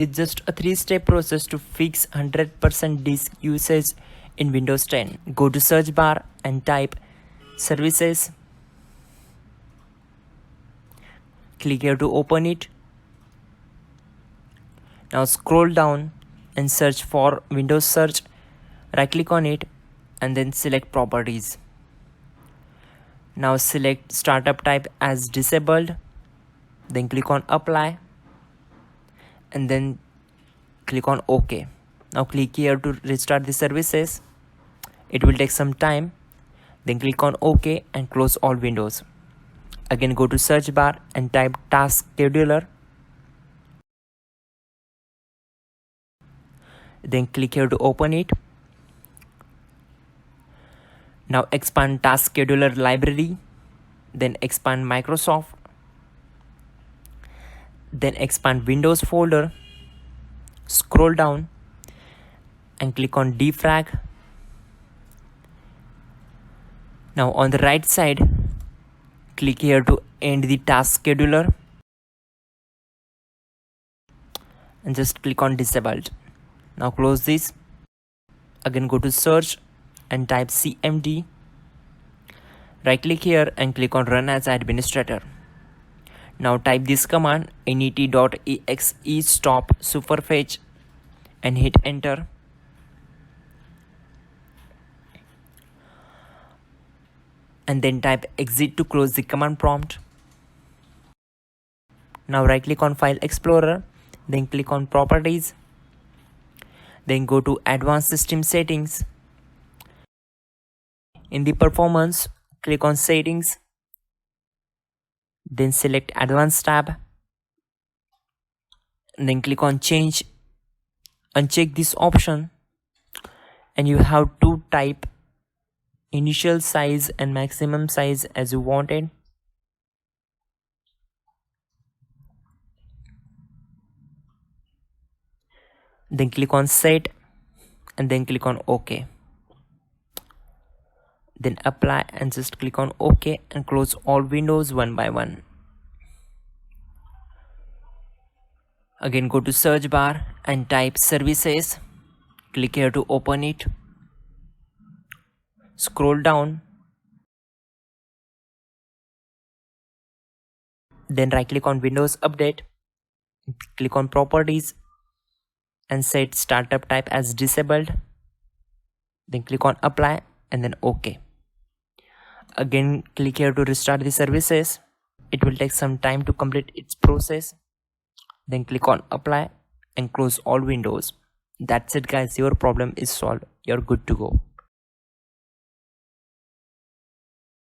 It's just a 3-step process to fix 100% disk usage in Windows 10. Go to search bar and type services. Click here to open it. Now scroll down and search for Windows Search. Right click on it and then select properties. Now select startup type as disabled. Then click on apply. And then click on OK. Now click here to restart the services. It will take some time. Then click on OK and close all windows. Again go to search bar and type task scheduler. Then click here to open it. Now expand task scheduler library. Then expand Microsoft. Then expand Windows folder. Scroll down and click on defrag. Now on the right side, click here to end the task scheduler and just click on disabled. Now close this. Again go to search and type cmd. Right click here and click on run as administrator. Now type this command net.exe stop superfetch and hit enter. And then type exit to close the command prompt. Now right click on File Explorer, then click on Properties. Then go to Advanced System Settings. In the Performance, click on Settings. Then select Advanced tab. And then click on Change. Uncheck this option. And you have to type initial size and maximum size as you wanted. Then click on Set and then click on OK. Then apply and just click on OK and close all windows one by one. Again go to search bar and type services. Click here to open it. Scroll down. Then right click on Windows Update. Click on Properties and set startup type as disabled. Then click on apply and then OK. Again click here to restart the services. It will take some time to complete its process. Then click on apply and close all windows. That's it guys, your problem is solved. You're good to go.